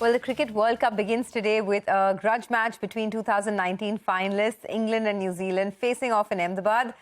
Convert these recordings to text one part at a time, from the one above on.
Well, the Cricket World Cup begins today with a grudge match between 2019 finalists, England and New Zealand, facing off in Ahmedabad.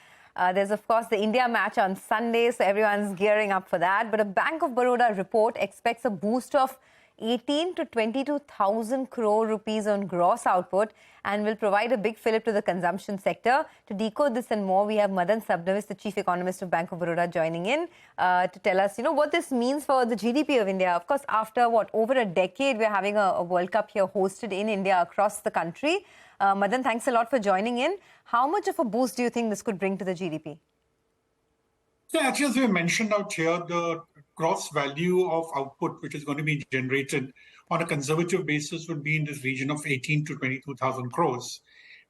There's, of course, the India match on Sunday, so everyone's gearing up for that. But a Bank of Baroda report expects a boost of 18 to 22,000 crore rupees on gross output and will provide a big fillip to the consumption sector. To decode this and more, we have Madan Sabnavis, the Chief Economist of Bank of Baroda, joining in to tell us, what this means for the GDP of India. Of course, after over a decade, we're having a World Cup here hosted in India across the country. Madan, thanks a lot for joining in. How much of a boost do you think this could bring to the GDP? So actually, as we mentioned out here, the gross value of output which is going to be generated on a conservative basis would be in this region of 18 to 22,000 crores.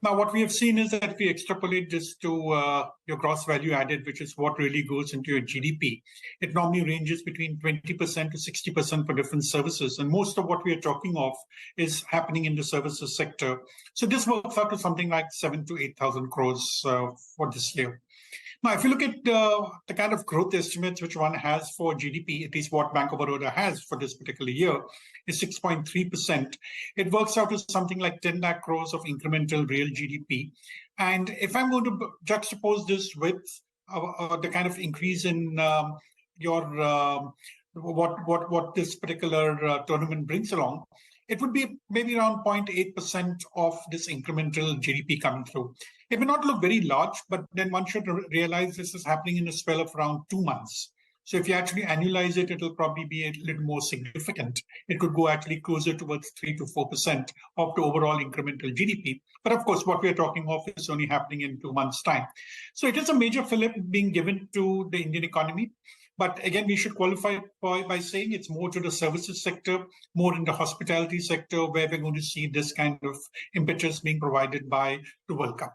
Now, what we have seen is that if we extrapolate this to your gross value added, which is what really goes into your GDP, it normally ranges between 20% to 60% for different services. And most of what we are talking of is happening in the services sector. So this works out to something like 7 to 8,000 crores for this year. Now, if you look at the kind of growth estimates which one has for GDP, at least what Bank of Baroda has for this particular year, is 6.3%. It works out to something like 10 lakh crores of incremental real GDP. And if I'm going to juxtapose this with the kind of increase in what this particular tournament brings along, it would be maybe around 0.8% of this incremental GDP coming through. It may not look very large, but then one should realize this is happening in a spell of around 2 months. So if you actually annualize it, it'll probably be a little more significant. It could go actually closer towards 3 to 4% of the overall incremental GDP. But of course, what we're talking of is only happening in 2 months' time. So it is a major fillip being given to the Indian economy. But again, we should qualify by saying it's more to the services sector, more in the hospitality sector, where we're going to see this kind of impetus being provided by the World Cup.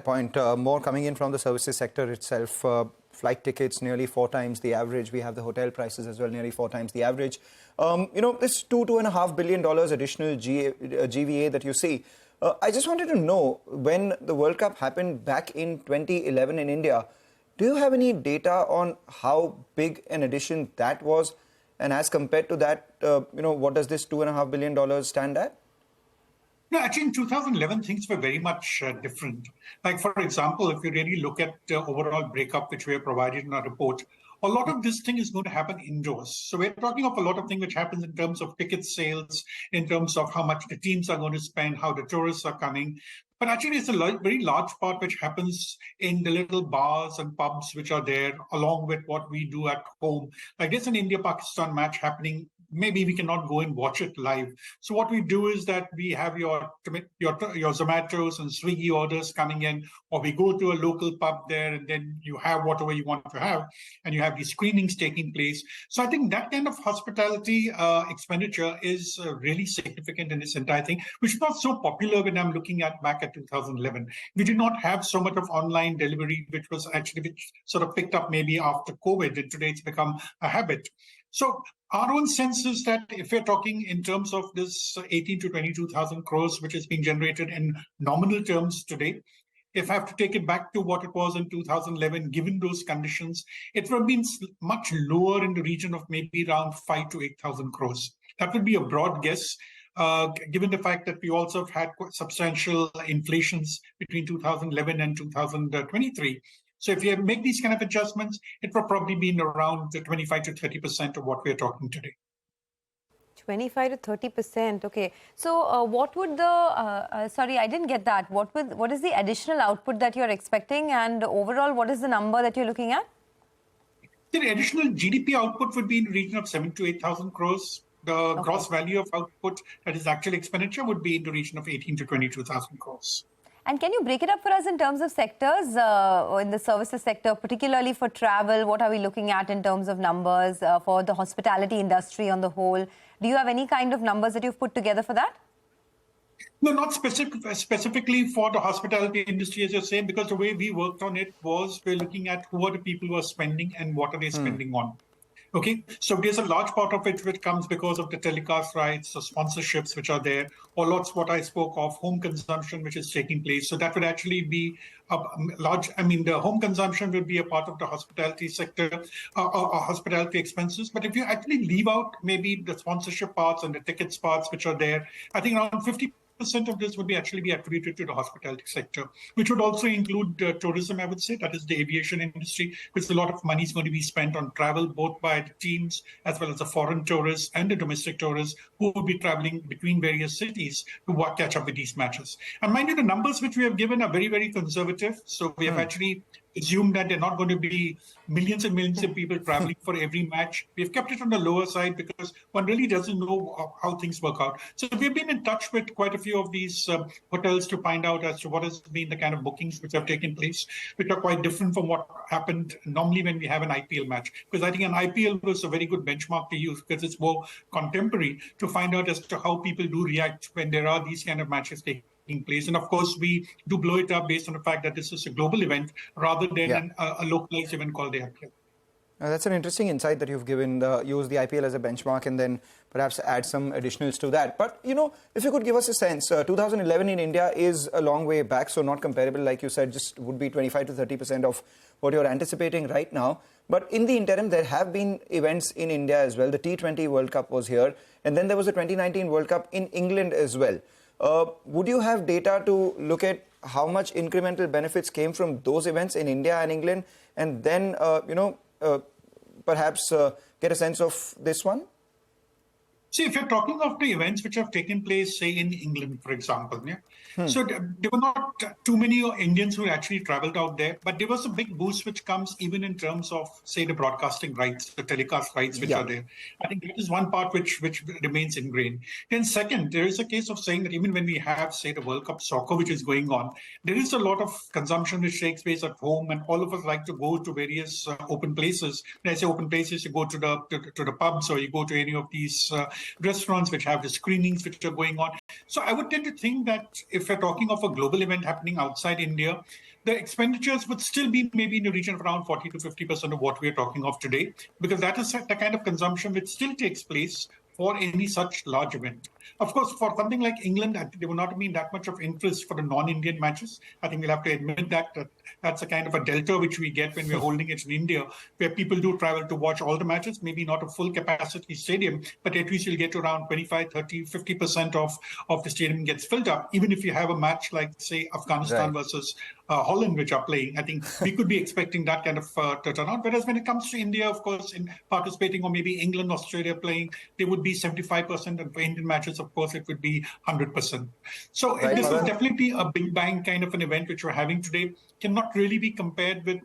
Point. More coming in from the services sector itself. Flight tickets nearly 4 times the average. We have the hotel prices as well, nearly 4 times the average. This $2.5 billion additional GVA that you see. I just wanted to know, when the World Cup happened back in 2011 in India, do you have any data on how big an addition that was? And as compared to that, what does this $2.5 billion stand at? No, actually, in 2011, things were very much different. Like, for example, if you really look at the overall breakup which we have provided in our report, a lot of this thing is going to happen indoors. So we're talking of a lot of things which happens in terms of ticket sales, in terms of how much the teams are going to spend, how the tourists are coming. But actually, it's a very large part which happens in the little bars and pubs which are there, along with what we do at home. Like there's an India-Pakistan match happening. Maybe we cannot go and watch it live. So what we do is that we have your Zomatos and Swiggy orders coming in, or we go to a local pub there and then you have whatever you want to have, and you have these screenings taking place. So I think that kind of hospitality expenditure is really significant in this entire thing, which is not so popular when I'm looking at back at 2011. We did not have so much of online delivery, which sort of picked up maybe after COVID, and today it's become a habit. So our own sense is that if we're talking in terms of this 18 to 22,000 crores, which is being generated in nominal terms today, if I have to take it back to what it was in 2011, given those conditions, it would have been much lower in the region of maybe around 5 to 8,000 crores. That would be a broad guess, given the fact that we also have had quite substantial inflations between 2011 and 2023. So if you make these kind of adjustments, it will probably be in around 25 to 30% of what we're talking today. 25 to 30%. Okay. So what would the, sorry, I didn't get that. What is the additional output that you're expecting? And overall, what is the number that you're looking at? The additional GDP output would be in the region of 7 to 8,000 crores. The gross value of output, that is actual expenditure, would be in the region of 18 to 22,000 crores. And can you break it up for us in terms of sectors in the services sector, particularly for travel? What are we looking at in terms of numbers for the hospitality industry on the whole? Do you have any kind of numbers that you've put together for that? No, not specifically for the hospitality industry, as you're saying, because the way we worked on it was we're looking at who are the people who are spending and what are they spending on. Okay, so there's a large part of it which comes because of the telecast rights, the sponsorships which are there, or lots what I spoke of, home consumption which is taking place. So that would actually be a large. I mean, the home consumption would be a part of the hospitality sector, or hospitality expenses. But if you actually leave out maybe the sponsorship parts and the tickets parts which are there, I think around 50% of this would be actually be attributed to the hospitality sector, which would also include tourism, I would say, that is the aviation industry, because a lot of money is going to be spent on travel, both by the teams as well as the foreign tourists and the domestic tourists who will be traveling between various cities to catch up with these matches. And mind you, the numbers which we have given are very, very conservative. So we have actually assumed that they're not going to be millions and millions of people traveling for every match. We've kept it on the lower side because one really doesn't know how things work out. So we've been in touch with quite a few of these hotels to find out as to what has been the kind of bookings which have taken place, which are quite different from what happened normally when we have an IPL match. Because I think an IPL was a very good benchmark to use because it's more contemporary to find out as to how people do react when there are these kind of matches taking place. And of course, we do blow it up based on the fact that this is a global event rather than a localized event called the IPL. That's an interesting insight that you've given, use the IPL as a benchmark and then perhaps add some additionals to that. But, you know, if you could give us a sense, 2011 in India is a long way back, so not comparable, like you said, just would be 25 to 30% of what you're anticipating right now. But in the interim, there have been events in India as well. The T20 World Cup was here, and then there was a 2019 World Cup in England as well. Would you have data to look at how much incremental benefits came from those events in India and England, and then, perhaps get a sense of this one? See, if you're talking of the events which have taken place, say, in England, for example, so there were not too many Indians who actually traveled out there, but there was a big boost which comes even in terms of, say, the broadcasting rights, the telecast rights which are there. I think that is one part which remains ingrained. Then second, there is a case of saying that even when we have, say, the World Cup soccer which is going on, there is a lot of consumption which takes place at home, and all of us like to go to various open places. When I say open places, you go to the pubs, or you go to any of these restaurants which have the screenings which are going on. So I would tend to think that if we're talking of a global event happening outside India, the expenditures would still be maybe in the region of around 40 to 50% of what we're talking of today, because that is the kind of consumption which still takes place for any such large event. Of course, for something like England, there will not be that much of interest for the non-Indian matches. I think we'll have to admit that that's a kind of a delta which we get when we're holding it in India, where people do travel to watch all the matches, maybe not a full capacity stadium, but at least you'll get to around 25, 30, 50% of the stadium gets filled up. Even if you have a match like, say, Afghanistan versus Holland, which are playing, I think we could be expecting that kind of turnout. Whereas when it comes to India, of course, in participating, or maybe England, Australia playing, they would be 75%, and for Indian matches, of course, it would be 100%. So this is definitely a big bang kind of an event which we're having today. Cannot really be compared with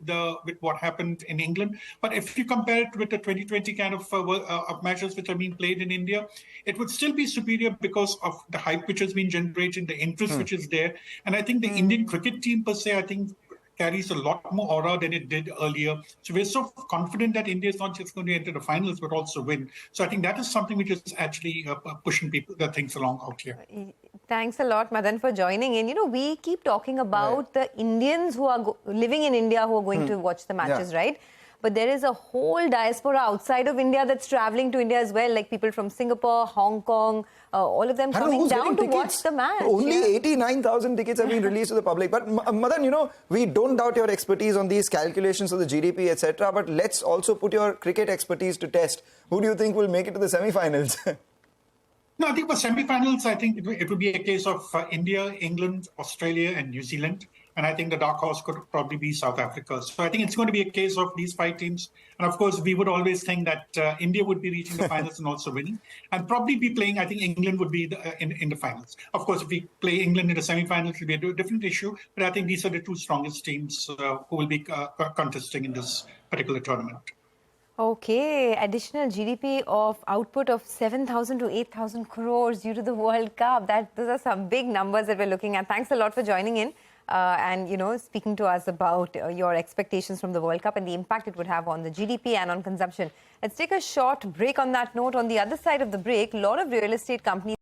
what happened in England. But if you compare it with the 2020 kind of matches which are being played in India, it would still be superior because of the hype which has been generated, the interest which is there. And I think the Indian cricket team per se, I think, carries a lot more aura than it did earlier. So we're so confident that India is not just going to enter the finals, but also win. So I think that is something which is actually pushing things along out here. Thanks a lot, Madan, for joining in. You know, we keep talking about the Indians who are living in India who are going to watch the matches, right? But there is a whole diaspora outside of India that's traveling to India as well, like people from Singapore, Hong Kong, all of them coming down to watch the match. Only 89,000 tickets have been released to the public. But Madan, you know, we don't doubt your expertise on these calculations of the GDP, etc. But let's also put your cricket expertise to test. Who do you think will make it to the semi-finals? No, I think for semi-finals, I think it would be a case of India, England, Australia, and New Zealand. And I think the dark horse could probably be South Africa. So I think it's going to be a case of these 5 teams. And of course, we would always think that India would be reaching the finals and also winning. And probably be playing, I think England would be in the finals. Of course, if we play England in the semi-finals, it will be a different issue. But I think these are the 2 strongest teams who will be contesting in this particular tournament. Okay, additional GDP of output of 7,000 to 8,000 crores due to the World Cup. Those are some big numbers that we're looking at. Thanks a lot for joining in and, you know, speaking to us about your expectations from the World Cup and the impact it would have on the GDP and on consumption. Let's take a short break on that note. On the other side of the break, a lot of real estate companies